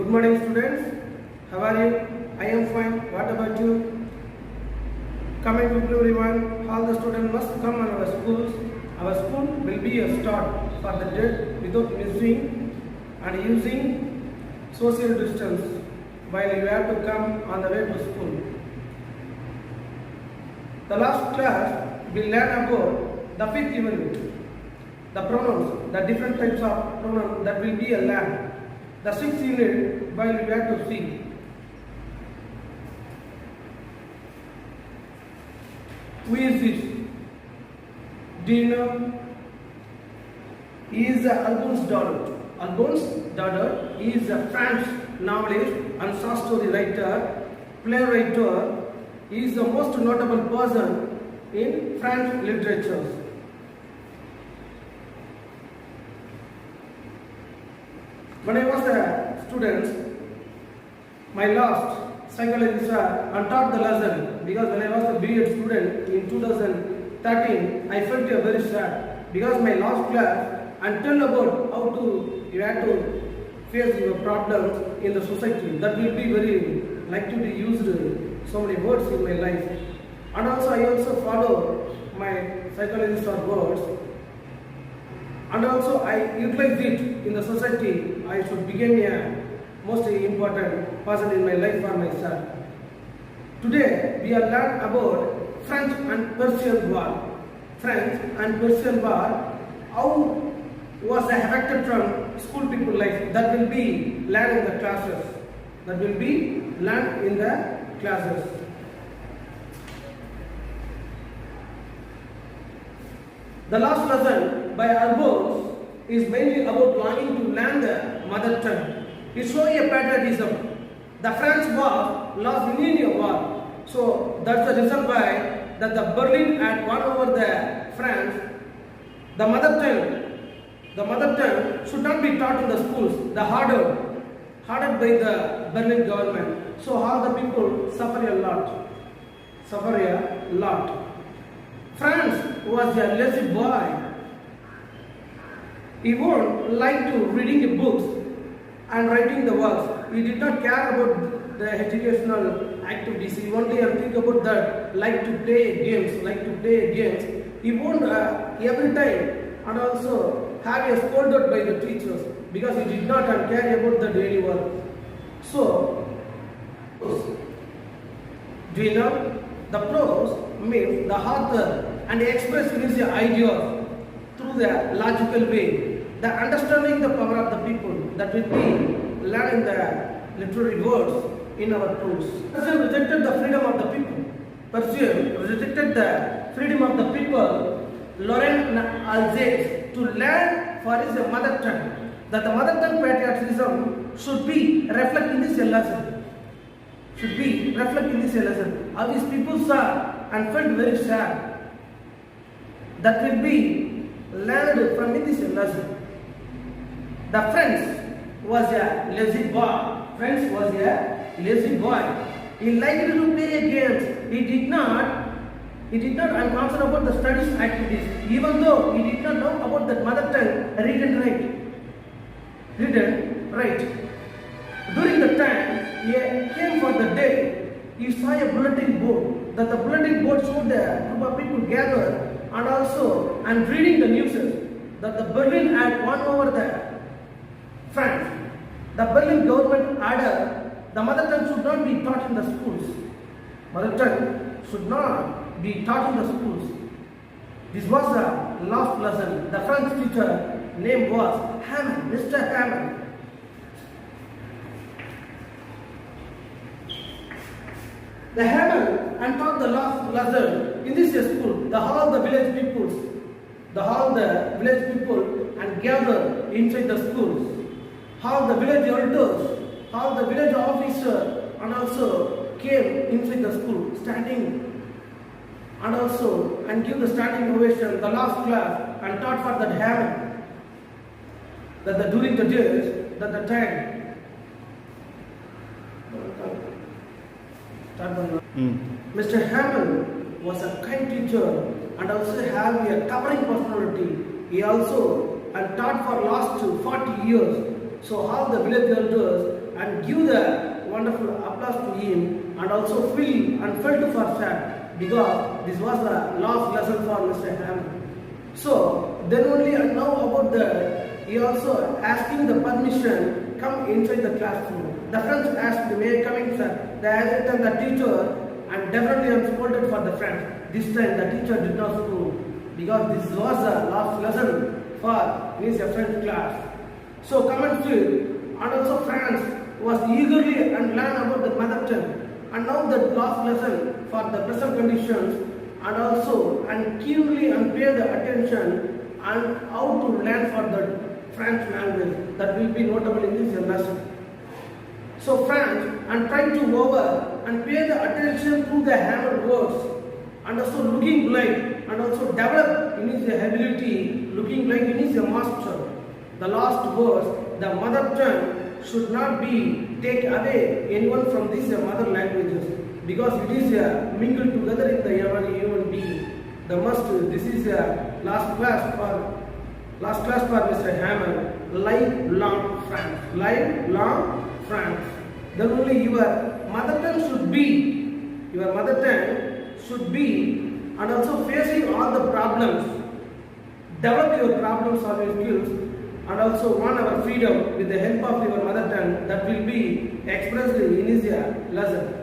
Good morning, students. How are you? I am fine. What about you? Coming to everyone, all the students must come on our schools. Our school will be a start for the day without missing and using social distance while you have to come on the way to school. The last class we learn about the fifth unit, the pronouns, the different types of pronouns that will be a learn. The sixth unit while we have to see. Who is this? Do you know? He is Albon's daughter. Albon's daughter is a French novelist and short story writer, playwright. He is the most notable person in French literature. When I was a student, my last psychology sir taught the lesson, because when I was a BEd student in 2013, I felt very sad because my last class and tell about how to you have to face your problems in the society. That will be very likely to use so many words in my life, and also I also follow my psychologist or words, and also I utilize it in the society. I should become a most important person in my life for myself. Today we are learn about French and Persian War. French and Persian War, how was affected from school people life. That will be learned in the classes. That will be learned in the classes. The last lesson by Albon is mainly about longing to learn the mother tongue. It shows a patriotism. The French was lost in India war. So that's the reason why that the Berlin had won over the France. The mother tongue should not be taught in the schools. The harder by the Berlin government. So all the people suffer a lot. France was a lazy boy. He won't like to reading the books and writing the works. He did not care about the educational activities. He only think about that, like to play games. He won't every time and also have a scolded by the teachers because he did not care about the daily work. So, do you know? The prose means the author and express his ideas through the logical way. The understanding the power of the people that will be learned in the literary words in our prose. Persian rejected the freedom of the people. Laurent Alsace to learn for his mother tongue. That the mother tongue patriotism should be reflected in this lesson. How these people saw and felt very sad. That will be learned from this lesson. The French was a lazy boy. He liked to play games. He did not concerned about the studies activities, even though he did not know about the mother tongue read and write. During the time he came for the day, he saw a bulletin board. That the bulletin board showed the group of people gathered and reading the news that the Berlin had won over the France. The Berlin government ordered the mother tongue should not be taught in the schools. This was the last lesson. The French teacher name was Mr. Hamel. The Hamel and taught the last lesson in this school. All the village people and gathered inside the schools. All the village elders, all the village officers and also came inside the school, standing and give the standing ovation, the last class, and taught for that Hamel. That during the days, that the time. Mr. Hamel was a kind teacher and also have a towering personality. He also taught for last 40 years So all the village elders and give the wonderful applause to him and also feel and felt for sad because this was the last lesson for Mr. Hammond. So then only and now about he also asking the permission come inside the classroom. The friends asked, may I come in, sir? The assistant, the teacher, and definitely I'm scolded for the friends. This time the teacher did not school because this was the last lesson for his French class. So come and feel, and also France was eagerly and learn about the mother tongue. And now the last lesson for the present conditions and also and keenly and pay the attention and how to learn for the French language that will be notable in this lesson. So French and try to over and pay the attention to the Hammond words and also looking like and also develop in his ability looking like in his master. The last verse, the mother tongue should not be take away anyone from these mother languages because it is mingled together in the human being. The must. This is last class for Mr. Hammond. Lifelong France. Lifelong France. Then only your mother tongue should be. Your mother tongue should be, and also facing all the problems. Develop your problem solving skills and also won our freedom with the help of your mother tongue that will be expressed in his lesson.